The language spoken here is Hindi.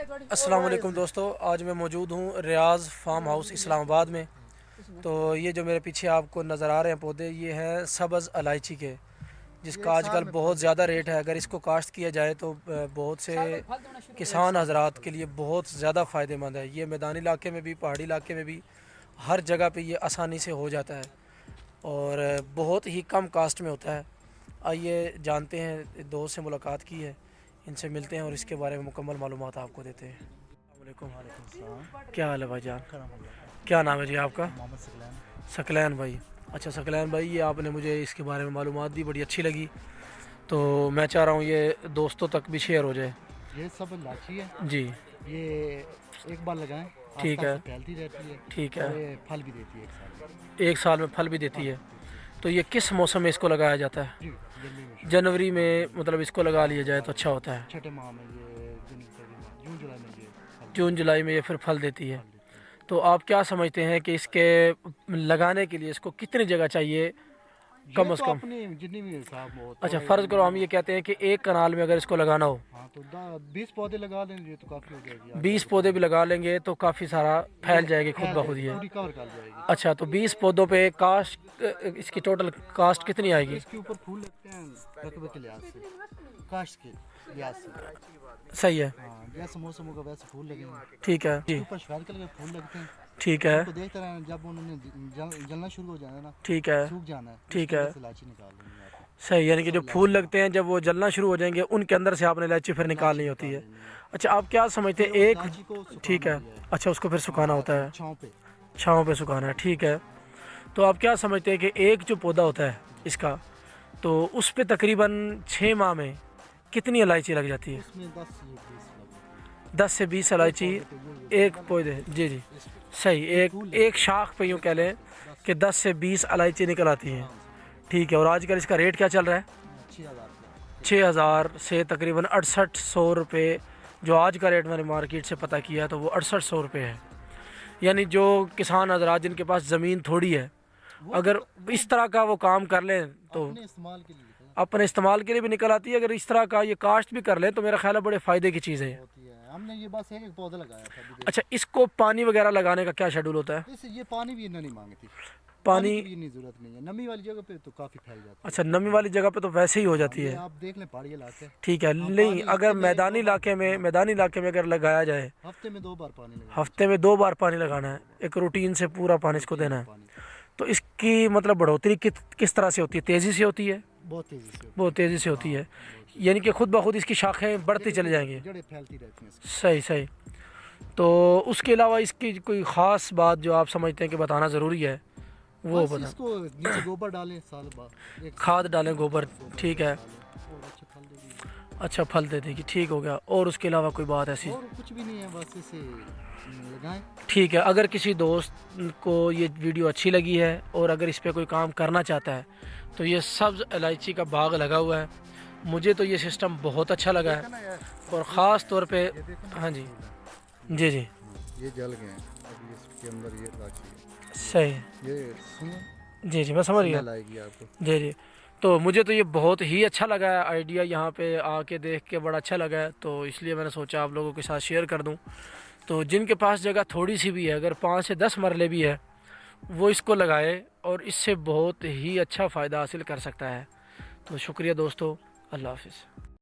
अस्सलाम वालेकुम दोस्तों, आज मैं मौजूद हूँ रियाज़ फार्म हाउस इस्लामाबाद में। तो ये जो मेरे पीछे आपको नज़र आ रहे हैं पौधे, ये हैं सब्ज़ इलायची के, जिसका आजकल बहुत ज़्यादा रेट है। अगर इसको काश्त किया जाए तो बहुत से किसान हजरात के लिए बहुत ज़्यादा फ़ायदेमंद है। ये मैदानी इलाके में भी, पहाड़ी इलाके में भी, हर जगह पे ये आसानी से हो जाता है और बहुत ही कम कास्ट में होता है। आइए जानते हैं, दोस्त से मुलाकात की है, इनसे मिलते हैं और इसके बारे में मुकम्मल मालूमात आपको देते हैं। अस्सलाम वालेकुम। क्या हाल है भाईजान? क्या नाम है जी आपका? मोहम्मद सकलैन। सकलैन भाई। अच्छा सकलैन भाई, ये आपने मुझे इसके बारे में मालूमात दी, बड़ी अच्छी लगी। तो मैं चाह रहा हूँ ये दोस्तों तक भी शेयर हो जाए। ये सब इलायची है जी ये, एक बार लगाएं ठीक है। फैलती रहती है। ठीक है। और ये फल भी देती है 1 साल में। एक साल में फल भी देती है। तो ये किस मौसम में इसको लगाया जाता है? जी जनवरी में। जनवरी में, मतलब इसको लगा लिया जाए तो अच्छा होता है। छठे माह में ये, जून जुलाई में ये जून जुलाई में ये फिर फल देती है। फल देती है। तो आप क्या समझते हैं कि इसके लगाने के लिए इसको कितनी जगह चाहिए ये कम तो से कम? अपने जितनी भी हिसाब में हो अच्छा, फ़र्ज़ करो हम ये कहते हैं कि एक कनाल में अगर इसको लगाना हो, हाँ तो 20 पौधे लगा लेंगे तो काफ़ी हो जाएगी। 20 पौधे भी लगा लेंगे तो काफ़ी सारा फैल जाएगी खुद ब खुद ये। पूरी कवर कर जाएगी। अच्छा, तो 20 पौधों पे कास्ट, इसकी टोटल कास्ट कितनी आएगी? इसके ऊपर फूल लगते हैं रकबे के लिहाज से, काश्त के लिहाज से। सही है। हाँ जैसे मौसम होगा वैसे फूल लगेंगे। ठीक है जी। ऊपर सफेद कलर के फूल लगते हैं। ठीक है। उनको देखते रहना, जब उन्होंने जलना शुरू हो जाना ना, ठीक है। सूख जाना है, ठीक है। इलायची निकाल लेनी है आपको। सही, यानी कि जो फूल लगते हैं जब वो जलना शुरू हो जाएंगे उनके अंदर से आपने इलायची फिर निकालनी होती है। अच्छा, आप क्या समझते हैं एक? इलायची को सुखाना ठीक है। भी है। अच्छा, उसको फिर सुखाना होता है, छांव पे। छाँव पे सुखाना है। ठीक है। तो आप क्या समझते हैं कि एक जो पौधा होता है इसका, तो उस पे तकरीबन 6 माह में कितनी इलायची लग जाती है? उसमें 10 से 20 लगे। 10 से 20 इलायची एक पौधे। जी जी, सही। एक शाख पे यूँ कह लें कि 10 से 20 इलायची निकल आती हैं। ठीक है। और आजकल इसका रेट क्या चल रहा है? 6,000। 6,000 से तकरीबन 6800 रुपये, जो आज का रेट मैंने मार्केट से पता किया तो वो 6800 रुपये है। यानी जो किसान हजरात जिनके पास ज़मीन थोड़ी है, अगर इस तरह का वो काम कर लें तो अपने इस्तेमाल के लिए अपने इस्तेमाल के लिए भी निकल आती है। अगर इस तरह का ये काश्त भी कर लें तो मेरा ख्याल है बड़े फ़ायदे की चीज़ है। होती है। हमने ये बस एक पौधा लगाया था अभी। अच्छा, इसको पानी वगैरह लगाने का क्या शेड्यूल होता है? इससे ये पानी भी इतना नहीं मांगी थी। पानी की भी इतनी जरूरत नहीं है। नमी वाली जगह पे तो काफी फैल जाती है। अच्छा, नमी वाली जगह पे तो वैसे ही हो जाती ये है। आप देख लें पहाड़ी इलाके। ठीक है। हाँ, नहीं, पानी अगर हफ्ते में मैदानी इलाके में अगर लगाया जाए, हफ्ते में 2 बार पानी लगाना। हफ्ते में 2 बार पानी लगाना है, एक रूटीन से पूरा पानी इसको देना है। पानी तो इसकी मतलब बढ़ोतरी किस तरह से होती है? तेज़ी से होती है? बहुत तेजी से। बहुत तेज़ी से होती है, यानी कि खुद ब खुद इसकी शाखें बढ़ती चली जाएंगी। जड़ें फैलती रहती हैं इसकी। सही सही। तो उसके अलावा इसकी कोई ख़ास बात जो आप समझते हैं कि बताना ज़रूरी है, वो बस बता। इसको नीचे गोबर डालें साल बाद, खाद डालें, गोबर। ठीक है। और अच्छे फल देगी। अच्छा, फल दे देगी। ठीक हो गया। और उसके अलावा कोई बात ऐसी? और कुछ भी नहीं है, बस इसे लगाएं। ठीक है। अगर किसी दोस्त को ये वीडियो अच्छी लगी है और अगर इस पे कोई काम करना चाहता है तो ये सब्ज़ इलायची का बाग लगा हुआ है। मुझे तो ये सिस्टम बहुत अच्छा लगा है और ख़ास तौर पे। हाँ जी जी जी, ये जल गए हैं अभी, इसके अंदर ये इलायची है। सही। ये सुनो, जी जी, मैं समझ गया। लाएगी आपको। जी जी। तो मुझे तो ये बहुत ही अच्छा लगा है आइडिया, यहाँ पे आके देख के बड़ा अच्छा लगा है, तो इसलिए मैंने सोचा आप लोगों के साथ शेयर कर दूँ। तो जिनके पास जगह थोड़ी सी भी है, अगर 5 से 10 मरले भी है, वो इसको लगाए और इससे बहुत ही अच्छा फ़ायदा हासिल कर सकता है। तो शुक्रिया दोस्तों, अल्लाह हाफ़िज़।